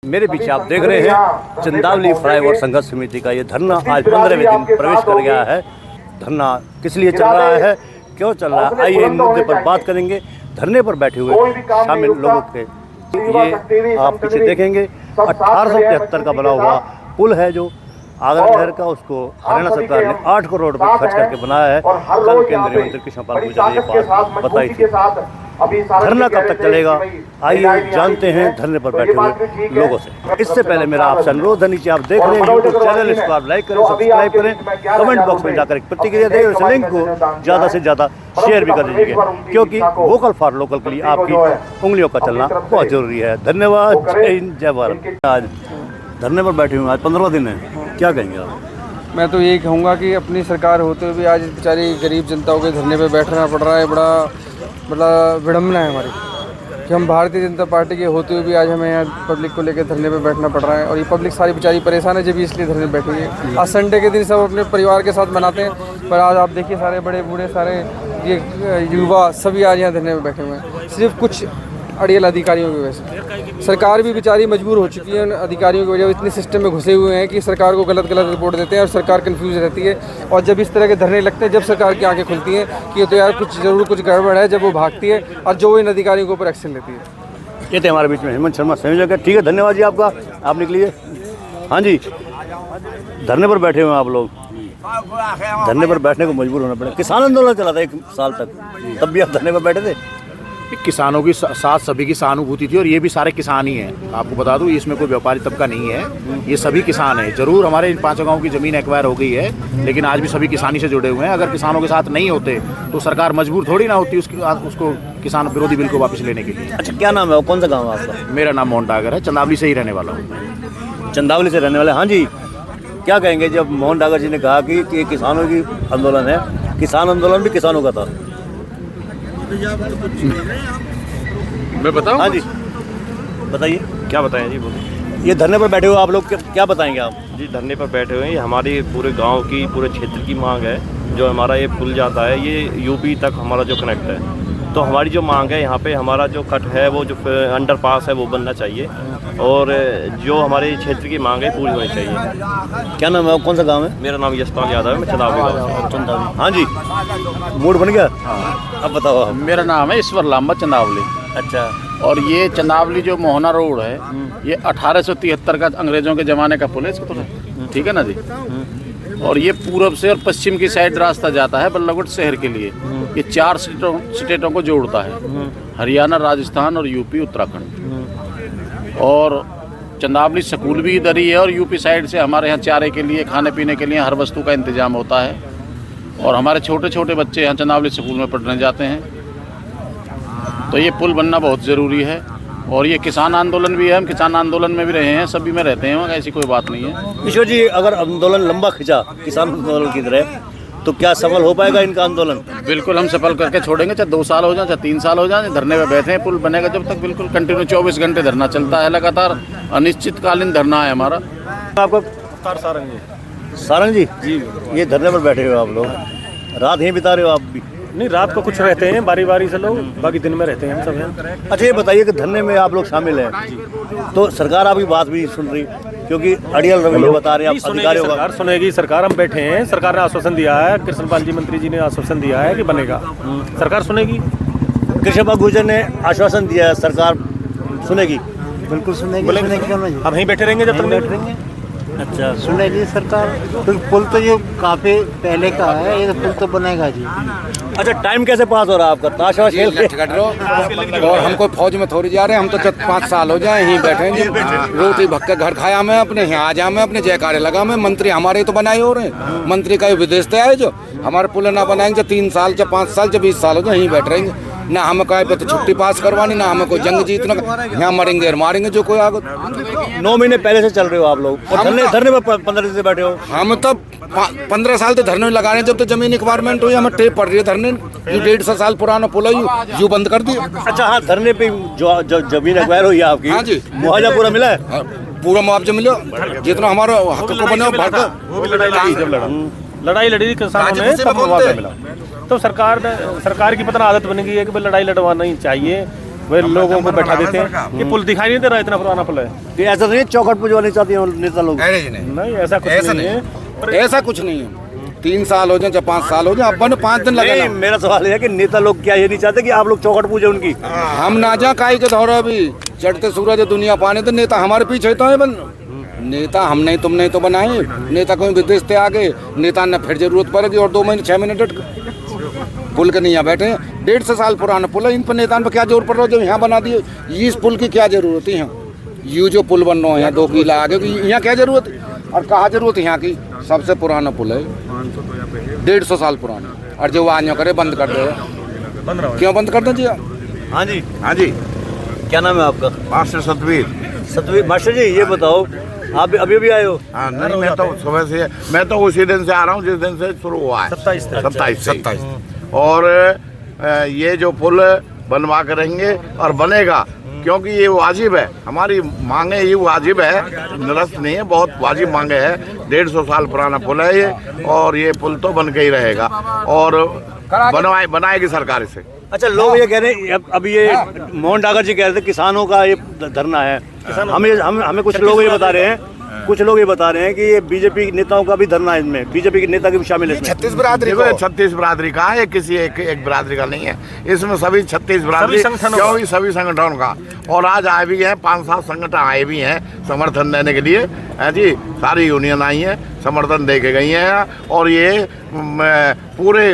मेरे पीछे आप देख रहे हैं चंदावली फ्लाईओवर संघर्ष समिति का ये धरना आज 15वें दिन प्रवेश कर गया है। धरना किस लिए चल रहा है, क्यों चल रहा है, आइए इन मुद्दे पर बात करेंगे। धरने पर बैठे हुए शामिल लोगों के ये आप पीछे देखेंगे 1873 का बना हुआ पुल है जो आगरा शहर का, उसको हरियाणा सरकार ने 8 करोड़ रुपए खर्च करके बनाया है। कल केंद्रीय मंत्री कृष्ण पाल गुर्जर ने ये बात बताई थी। धरना कब तक चलेगा, आइए जानते हैं धरने पर बैठे हुए लोगों से। इससे पहले मेरा आपसे अनुरोध है, नीचे आप देख रहे हैं यूट्यूब चैनल, इसको आप लाइक करें, सब्सक्राइब करें, कमेंट बॉक्स में जाकर एक प्रतिक्रिया दें, उस लिंक को ज़्यादा से ज़्यादा शेयर भी कर दीजिएगा, क्योंकि वोकल फॉर लोकल के लिए आपकी उंगलियों का चलना बहुत जरूरी है। धन्यवाद, जय हिंद, जय भारत। आज धरने पर बैठे हुए, आज 15वां दिन है, क्या कहेंगे आप? मैं तो यही कहूँगा कि अपनी सरकार होते हुए भी आज बेचारी गरीब जनताओं के धरने पे बैठना पड़ रहा है। बड़ा विडम्बना है हमारी कि हम भारतीय जनता पार्टी के होते हुए भी आज हमें यहाँ पब्लिक को लेकर धरने पे बैठना पड़ रहा है। और ये पब्लिक सारी बेचारी परेशान है जब इसलिए धरने बैठी है। आज संडे के दिन सब अपने परिवार के साथ मनाते हैं, पर आज आप देखिए सारे बड़े बूढ़े, सारे ये युवा सभी आज यहाँ धरने पर बैठे हुए हैं, सिर्फ कुछ अड़ियल अधिकारियों की वजह से। सरकार भी बेचारी मजबूर हो चुकी है उन अधिकारियों की वजह, इतने सिस्टम में घुसे हुए हैं कि सरकार को गलत रिपोर्ट देते हैं और सरकार कंफ्यूज रहती है। और जब इस तरह के धरने लगते हैं, जब सरकार की आंखें खुलती हैं कि ये तो यार कुछ गड़बड़ है, जब वो भागती है और जो इन अधिकारियों के ऊपर एक्शन लेती है। ये थे हमारे बीच में हेमंत शर्मा, संयोजक है। ठीक है, धन्यवाद जी आपका, आप निकलिए। हाँ जी, धरने पर बैठे हुए हैं आप लोग, धरने पर बैठने को मजबूर होना पड़ा। किसान आंदोलन चला था 1 साल तक, तब भी आप धरने पर बैठे थे। किसानों की साथ सभी की सहानुभूति थी और ये भी सारे किसान ही हैं। आपको बता दूं, इसमें कोई व्यापारी तबका नहीं है, ये सभी किसान हैं। जरूर हमारे इन 5 गांव की ज़मीन एक्वायर हो गई है, लेकिन आज भी सभी किसानी से जुड़े हुए हैं। अगर किसानों के साथ नहीं होते तो सरकार मजबूर थोड़ी ना होती उसको किसान विरोधी बिल को वापस लेने के लिए। अच्छा, क्या नाम है, कौन सा गाँव है आपका? मेरा नाम मोहन डागर है, चंदावली से ही रहने वाला हूँ। चंदावली से रहने वाले, हाँ जी, क्या कहेंगे जब मोहन डागर जी ने कहा कि ये किसानों की आंदोलन है? किसान आंदोलन भी किसानों का था। मैं बताऊं? हाँ जी, बताइए, क्या बताएं जी, बोलिए। ये धरने पर बैठे हुए आप लोग क्या बताएंगे आप? जी, धरने पर बैठे हुए हैं, ये हमारे पूरे गांव की, पूरे क्षेत्र की मांग है। जो हमारा ये पुल जाता है, ये यूपी तक हमारा जो कनेक्ट है, तो हमारी जो मांग है, यहाँ पे हमारा जो कट है, वो जो अंडरपास है वो बनना चाहिए और जो हमारे क्षेत्र की मांग है पूरी होनी चाहिए। क्या नाम है, कौन सा गाँव है? मेरा नाम यशपाल यादव है, मैं चंदावली गाँव से। चंदावली, हाँ जी, मूड बन गया। अब बताओ आप। मेरा नाम है ईश्वर लांबा, चंदावली। अच्छा, और ये चंदावली जो मोहना रोड है, ये 1873 का अंग्रेजों के ज़माने का पुल है, इसको तो ठीक है ना जी। और ये पूरब से और पश्चिम की साइड रास्ता जाता है बल्लभगढ़ शहर के लिए। ये 4 स्टेटों को जोड़ता है, हरियाणा, राजस्थान और यूपी, उत्तराखंड। और चंदावली स्कूल भी इधर ही है और यूपी साइड से हमारे यहाँ चारे के लिए, खाने पीने के लिए हर वस्तु का इंतजाम होता है। और हमारे छोटे छोटे बच्चे यहाँ चंदावली स्कूल में पढ़ने जाते हैं। तो ये पुल बनना बहुत ज़रूरी है। और ये किसान आंदोलन भी है, हम किसान आंदोलन में भी रहे हैं, सभी में रहते हैं, ऐसी कोई बात नहीं है। ईश्वर जी, अगर आंदोलन लंबा खिंचा किसान आंदोलन की तरह, तो क्या सफल हो पाएगा इनका आंदोलन? बिल्कुल, हम सफल करके छोड़ेंगे, चाहे 2 साल हो जाए, चाहे 3 साल हो जाए, धरने में बैठे हैं, पुल बनेगा जब तक। बिल्कुल कंटिन्यू 24 घंटे धरना चलता है, लगातार अनिश्चितकालीन धरना है हमारा। आपको सारंग जी। सारंग जी, ये धरने पर बैठे हुए आप लोग, रात यहीं बिता रहे हो आप भी? नहीं, रात को कुछ रहते हैं बारी बारी से लोग, बाकी दिन में रहते हैं हम सब यहाँ। अच्छा, ये बताइए कि धरने में आप लोग शामिल हैं, तो सरकार आपकी बात भी सुन रही, क्योंकि अड़ियल रवैया बता रहे हैं आप अधिकारियों का? सरकार सुनेगी, सरकार, हम बैठे हैं, सरकार ने आश्वासन दिया है, कृष्णपाल जी मंत्री जी ने आश्वासन दिया है कि बनेगा, सरकार सुनेगी। कृष्णपाल गुर्जर ने आश्वासन दिया है, सरकार सुनेगी? बिल्कुल सुनेगी। हम यहीं बैठे रहेंगे जब तक नहीं रहेंगे। अच्छा, सुनेगी सरकार, क्योंकि पुल तो ये काफ़ी पहले का है, ये पुल तो बनेगा जी। अच्छा, टाइम कैसे पास हो रहा है आपका? ताश वाश खेल के? और हमको फौज में थोड़ी जा रहे हैं, हम तो 5 साल हो जाए यहीं बैठे हैं। रोटी भक्के घर खाया मैं अपने, यहाँ आ जा मैं अपने जयकारे लगा मैं। मंत्री हमारे तो बनाए हो रहे हैं, मंत्री का विदेश से आए जो हमारे पुल ना बनाएंगे, 3 साल, 5 साल, 20 साल हो जाए यहीं बैठ रहेंगे। ना हमें कहीं पे तो छुट्टी पास करवानी, ना हमें कोई जंग जीतना, यहाँ मरेंगे और मारेंगे जो कोई आगे। 9 महीने पहले से चल रहे हो आप लोग, और धरने पर 15 दिन से बैठे हो? हम तो 15 साल तो धरने में लगा रहे हैं। जब तो जमीन एक्वायरमेंट हुई, हमें टेप पड़ रही है धरने। 150 साल पुराना पुल है, यू बंद कर दिया। अच्छा, हाँ, धरने पे जो जमीन एक्वायर हुई है आपकी, हाँ जी, मुआवजा पूरा मिला है? पूरा मुआवजा मिलो, जितना हमारा हक को बने। लड़ाई लड़ी किसानों ने, तब मुआवजा मिला। तो सरकार की पता आदत बन गई है कि लड़ाई लड़वाना ही चाहिए। वे लोगों को बैठा देते हैं। ये पुल दिखाई नहीं दे रहा, इतना पुराना पुल है। कि ऐसा नहीं है चौखट पुजवानी चाहते हैं नेता लोग? नहीं, ऐसा कुछ नहीं है। ऐसा कुछ नहीं है। 3 साल हो जाए चाहे 5 साल हो जाए, अपन 5 दिन लगे नहीं, मेरा सवाल है कि नेता लोग क्या ये नहीं चाहते कि आप लोग चौखट पूजे उनकी? हम ना जा काई के दौरा भी चढ़ते सूरज दुनिया पाने तो नेता हमारे पीछे तो है। नेता हम नहीं तुम नहीं तो बनाए। नेता कोई विदेश से आ गए, नेता ने फिर जरूरत पड़ेगी और 2 महीने 6 महीने पुल के नहीं बैठे। 150 साल पुराना पुल है, इन पर नेता पर क्या जोर पड़ रहा है जो यहाँ बना दिए? इस पुल की क्या जरूरत है? यहाँ ये जो पुल बन रहा है यहाँ 2 किला आगे, यहाँ क्या जरूरत है? और कहाँ जरूरत है यहाँ की? सबसे पुराना पुल है, 150 साल पुराना। और जो आज करे बंद कर दे, क्यों बंद कर दो जी? हाँ जी, हाँ जी, क्या नाम है आपका? मास्टर सतवीर। सतवीर मास्टर जी, ये बताओ आप अभी भी आए हो? हाँ, नहीं मैं तो सुबह से, मैं तो उसी दिन से आ रहा हूँ जिस दिन से शुरू हुआ है, 27। और ये जो पुल बनवा कर रहेंगे और बनेगा, क्योंकि ये वाजिब है, हमारी मांगे ये वाजिब है, निरस्त नहीं है, बहुत वाजिब मांगे है। 150 साल पुराना पुल है ये, और ये पुल तो बन के ही रहेगा और बनाएगी सरकार इसे। अच्छा, लोग ये कह रहे हैं, अब ये मोहन डागर जी कह रहे थे किसानों का ये धरना है। हमें कुछ लोग ये बता रहे हैं कि ये बीजेपी नेताओं का भी धरना है, इसमें बीजेपी के नेता के भी शामिल है। 36 बिरादरी, 36 बिरादरी का है, किसी एक बिरादरी का नहीं है। इसमें सभी 36 बिरादरी, क्योंकि सभी संगठनों का। और आज आए भी हैं 5-7 संगठन आए भी हैं समर्थन देने के लिए, है जी। सारी यूनियन आई है, समर्थन दे के गई हैं। और ये पूरे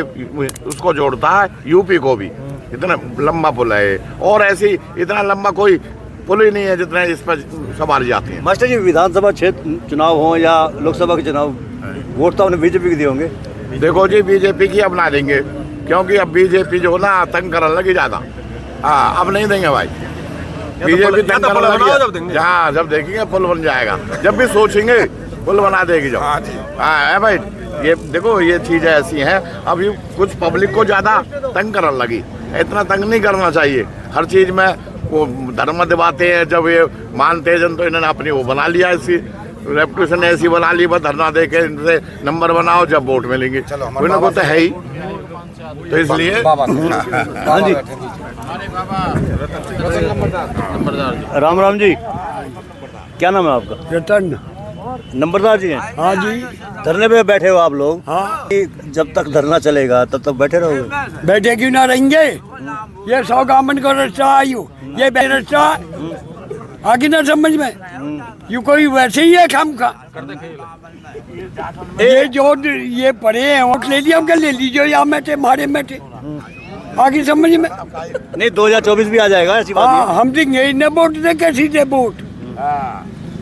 उसको जोड़ता है यूपी को भी। इतना लंबा पुल है, और ऐसी इतना लंबा कोई पुल ही नहीं है जितना इस पर सवारी जाती है। मास्टर जी, विधानसभा क्षेत्र चुनाव हो या लोकसभा के चुनाव, वोट तो आपने बीजेपी के दिए होंगे? देखो जी, बीजेपी की अब ना देंगे, क्योंकि अब बीजेपी जो ना तंग करने लगी ज्यादा। हाँ, अब नहीं देंगे भाई, बीजेपी तंग करने लगी। हाँ, जब देखेंगे पुल बन जाएगा, जब भी सोचेंगे पुल बना देगी जब। हाँ है भाई, ये देखो ये चीजें ऐसी हैं। अब ये कुछ पब्लिक को ज्यादा तंग करने लगी, इतना तंग नहीं करना चाहिए। हर चीज में वो धर्म दिवाते हैं, जब ये मानते हैं तो इन्होंने अपनी वो बना लिया, ऐसी रेपुटेशन ऐसी बना ली, बस धरना दे के इनसे नंबर बनाओ जब वोट मिलेंगे। उनको तो है ही, तो इसलिए। हाँ जी, राम राम जी, क्या नाम है आपका? रतन। नंबरदार जी हैं? हाँ जी। धरने पे बैठे हो आप लोग? हाँ। जब तक धरना चलेगा तब तक बैठे रहोगे? बैठे क्यों ना रहेंगे? ये 100 गामन का रास्ता आयु, ये रास्ता आगे ना समझ में। यू कोई वैसे ही है खाम का। ये जो ये पढ़े हैं वोट ले लिया, ले लीजिए, या बैठे मारे बैठे आगे समझ में नहीं। 2024 भी आ जाएगा, ऐसी बात नहीं। हम देंगे इन्हें वोट दे, कैसी दे वोट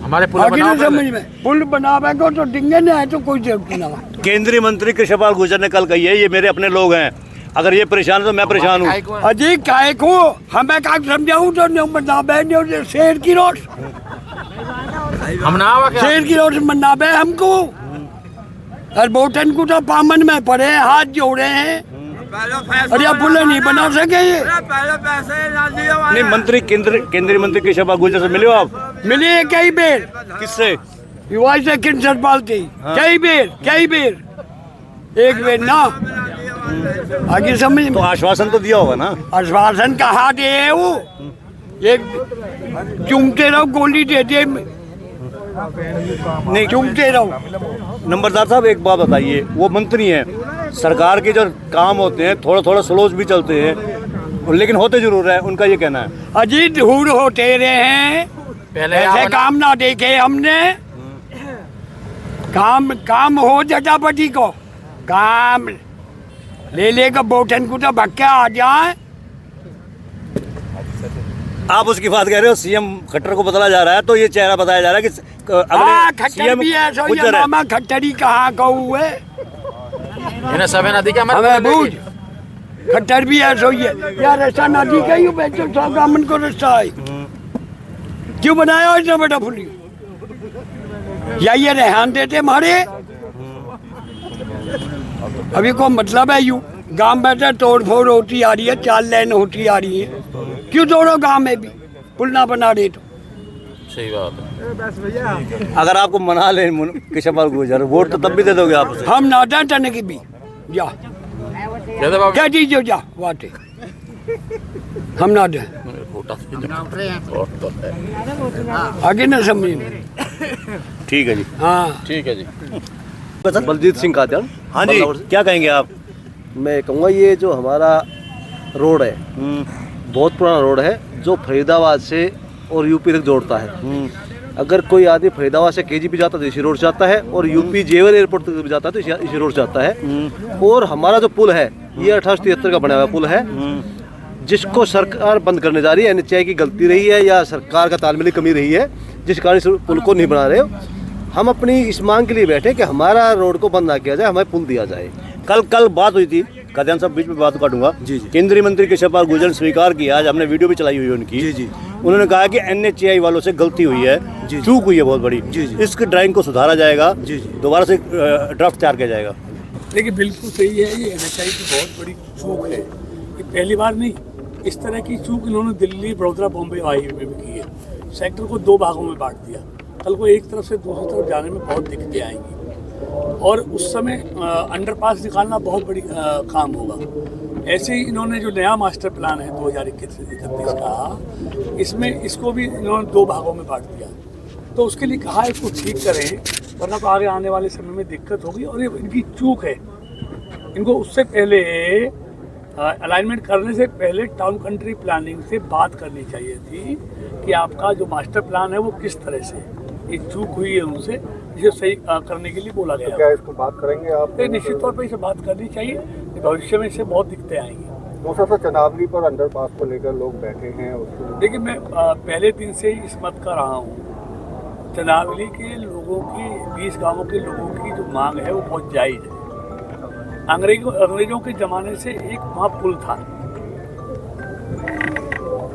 हमारे आगे ना समझ में। पुल बनावे को तो डिंगे ना है तो कोई जरूरत ना। केंद्रीय मंत्री कृष्णपाल गुर्जर ने कल कही है, ये मेरे अपने लोग हैं, अगर ये परेशान है तो मैं परेशान हूँ। अजी काय को हमें क्या समझाऊँ तो नहीं बनावे शेर की रोट, हम ना शेर की रोट बनावे हमको। और बोटन को तो पामन में पड़े, हाथ जोड़े हैं, अरे पुल नहीं बना सके ये। नहीं, मंत्री केंद्रीय मंत्री कृष्णपाल गुर्जर से मिले हो आप? मिले कई बेर। किससे? युवा से कृष्णपाल थी। कई बेर एक बेर ना आगे समझ। तो आश्वासन तो दिया होगा ना? आश्वासन कहाँ दे है वो? एक चूमते रहो, गोली दे दे, नहीं चूमते रहो। नंबरदार साहब, एक बात बताइए, वो मंत्री हैं, सरकार के जो काम होते हैं थोड़ा स्लो भी चलते हैं, लेकिन होते जरूर है, उनका ये कहना है। अजीत धूड़ होते रहे हैं, पहले ऐसे काम ना देखे हमने। काम हो जटापटी को, काम ले का बोटन को तो भक्के आ जाए। आप उसकी बात कह रहे हो, सीएम खट्टर को बदला जा रहा है, तो ये चेहरा बताया जा रहा है कि खट्टर भी है, सो ये मामा खट्टरी कहाँ कहू है? इन्हें सभी नदी का हमें बूझ खट्टर भी है, सो ये यार रास्ता नदी का ही बेचो, 100 गामन को रास्ता है, क्यों बनाया इतना बड़ा फुली? या ये रेहान देते हमारे अभी को मतलब है? यू गांव बैठे तोड़ फोड़ होती आ रही है, 4 लेन होती आ रही है, क्यों तोड़ो गांव में भी? पुल ना बना दे तो सही बात है। अगर आपको मना ले कृष्णपाल गुर्जर, वोट तो तब भी दे दोगे आप उसे? हम ना टन की भी जा क्या दीजिए जा वाटे हम ना दे। छोटा और तो है। आगे ना समझ ठीक है जी। हाँ ठीक है जी। बलजीत सिंह कात्यान। हाँ जी, क्या कहेंगे आप? मैं कहूँगा ये जो हमारा रोड है बहुत पुराना रोड है, जो फरीदाबाद से और यूपी तक जोड़ता है। अगर कोई आदमी फरीदाबाद से केजीपी जाता है तो इसी रोड से जाता है, और यूपी जेवर एयरपोर्ट तक भी जाता है तो इसी रोड से जाता है। और हमारा जो पुल है ये 1873 का बना हुआ पुल है, जिसको सरकार बंद करने जा रही है। NHAI की गलती रही है या सरकार का तालमेल की कमी रही है, जिस कारण इस पुल को नहीं बना रहे हो। हम अपनी इस मांग के लिए बैठे कि हमारा रोड को बंद ना किया जाए, हमें पुल दिया जाए। कल बात हुई थी, कात्यान साहब बीच में बात काटूंगा। जी। केंद्रीय मंत्री केशवपाल गुर्जर स्वीकार किया, आज हमने वीडियो भी चलाई हुई है उनकी। जी। उन्होंने कहा कि NHAI वालों से गलती हुई है, चूक हुई है बहुत बड़ी। जी। इसकी ड्राइंग को सुधारा जाएगा, जी। दोबारा से ड्राफ्ट तैयार किया जाएगा। देखिए बिल्कुल सही है, ये NHAI की बहुत बड़ी चूक है। ये पहली बार नहीं, इस तरह की चूक इन्होंने दिल्ली, वडोदरा, बॉम्बे हाईवे में भी की है। सेक्टर को 2 भागों में बांट दिया। कल को एक तरफ से दूसरी तरफ जाने में बहुत दिक्कतें आएंगी, और उस समय अंडरपास निकालना बहुत बड़ी काम होगा। ऐसे ही इन्होंने जो नया मास्टर प्लान है 2021-31 का, इसमें इसको भी इन्होंने 2 भागों में बांट दिया। तो उसके लिए कहा इसको ठीक करें, वरना तो आगे आने वाले समय में दिक्कत होगी। और ये इनकी चूक है, इनको उससे पहले अलाइनमेंट करने से पहले टाउन कंट्री प्लानिंग से बात करनी चाहिए थी कि आपका जो मास्टर प्लान है वो किस तरह से। ये चूक हुई है उनसे, इसे सही करने के लिए बोला गया। तो क्या इसको बात करेंगे आप? निश्चित तौर पर इसे बात करनी चाहिए, भविष्य में इससे बहुत दिक्कतें आएंगी। मौसा सा चनावली पर अंडरपास को लेकर लोग बैठे हैं, उसको देखिए मैं पहले दिन से ही इस मत कर रहा हूँ, चनावली के लोगों की, 20 गांवों के लोगों की जो मांग है वो बहुत जायज़ है। अंग्रेजों के ज़माने से एक वहाँ पुल था,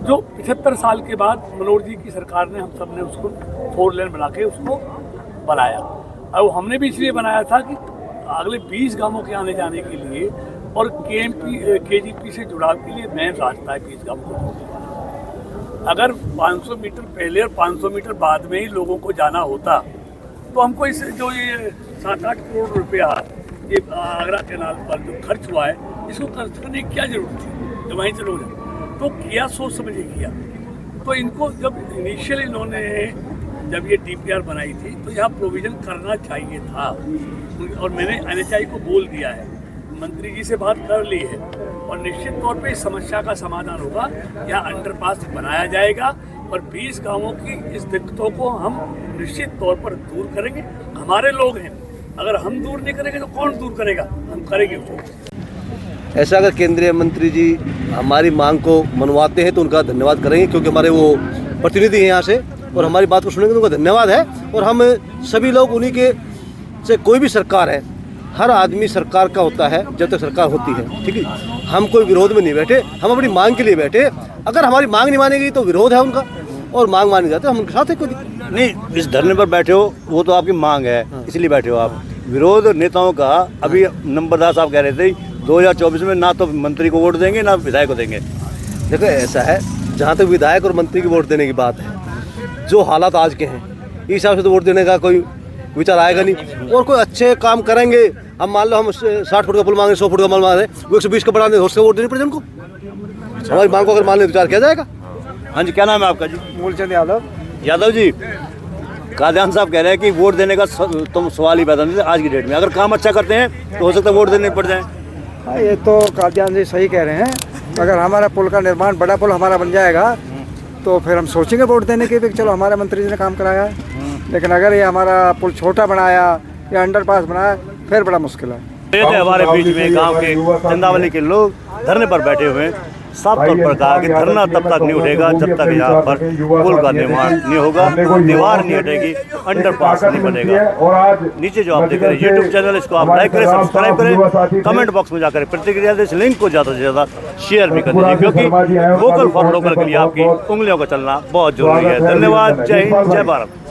जो 75 साल के बाद मनोहर जी की सरकार ने, हम सब ने उसको 4 लेन बना के उसको बनाया। और हमने भी इसलिए बनाया था कि अगले 20 गांवों के आने जाने के लिए और KGP से जुड़ाव के लिए मेन रास्ता है 20 गांवों को। अगर 500 मीटर पहले और 500 मीटर बाद में ही लोगों को जाना होता तो हमको इस जो ये 7-8 करोड़ रुपया ये आगरा कैनाल पर जो खर्च हुआ है, इसको खर्च करने की क्या जरूरत थी, जब वहीं से लोग तो किया, सोच समझ के किया। तो इनको जब इनिशियल इन्होंने जब ये DPR बनाई थी तो यहाँ प्रोविज़न करना चाहिए था, और मैंने NHAI को बोल दिया है, मंत्री जी से बात कर ली है, और निश्चित तौर पे इस समस्या का समाधान होगा। यहाँ अंडरपास बनाया जाएगा और 20 गांवों की इस दिक्कतों को हम निश्चित तौर पर दूर करेंगे। हमारे लोग हैं, अगर हम दूर नहीं करेंगे तो कौन दूर करेगा, हम करेंगे उसको। ऐसा अगर केंद्रीय मंत्री जी हमारी मांग को मनवाते हैं तो उनका धन्यवाद करेंगे, क्योंकि हमारे वो प्रतिनिधि हैं यहाँ से और हमारी बात को सुनेंगे तो उनका धन्यवाद है। और हम सभी लोग उन्हीं के से, कोई भी सरकार है, हर आदमी सरकार का होता है जब तक सरकार होती है, ठीक है। हम कोई विरोध में नहीं बैठे, हम अपनी मांग के लिए बैठे। अगर हमारी मांग नहीं मानेगी तो विरोध है उनका, और मांग मानी जाती है हम उनके साथ है। कोई नहीं, इस धरने पर बैठे हो वो तो आपकी मांग है, इसलिए बैठे हो आप। विरोध नेताओं का, अभी नंबरदार साहब कह रहे थे 2024 में ना तो मंत्री को वोट देंगे ना विधायक को देंगे। देखो ऐसा है, जहाँ तक विधायक और मंत्री की वोट देने की बात है, जो हालात आज के हैं इस हिसाब से तो वोट देने का कोई विचार आएगा नहीं। और कोई अच्छे काम करेंगे, हम मान लो हम 60 फुट का पुल मांगे, 100 फुट का माल मांग रहे, वो 120 का बढ़ा दें, उसका वोट देनी पड़ेगी उनको। हमारी मांग को अगर मान लें विचार किया जाएगा। हाँ जी, क्या नाम है आपका जी? मूलचंद यादव। यादव जी, कात्यान साहब कह रहे हैं कि वोट देने का तुम सवाल ही पैदा नहीं, आज की डेट में अगर काम अच्छा करते हैं तो हो सकता है वोट देने पड़ जाए। हाँ, ये तो कात्यान जी सही कह रहे हैं। अगर हमारा पुल का निर्माण, बड़ा पुल हमारा बन जाएगा तो फिर हम सोचेंगे वोट देने के भी, चलो हमारे मंत्री जी ने काम कराया है। लेकिन अगर ये हमारा पुल छोटा बनाया या अंडरपास बनाया, फिर बड़ा मुश्किल है। ये थे हमारे बीच में गांव के चंदावली के लोग धरने पर बैठे हुए हैं। साफ तौर पर कहा कि धरना तब तक नहीं उठेगा जब तक यहाँ पर पुल का निर्माण नहीं होगा, दीवार नहीं हटेगी, अंडरपास नहीं बनेगा। नीचे जो आप देख रहे हैं यूट्यूब चैनल, इसको आप लाइक करें, सब्सक्राइब करें, कमेंट बॉक्स में जाकर प्रतिक्रिया दें, इस लिंक को ज़्यादा से ज़्यादा शेयर भी कर दीजिए, क्योंकि वोकल फॉर लोकल के लिए आपकी उंगलियों का चलना बहुत जरूरी है। धन्यवाद, जय हिंद, जय भारत।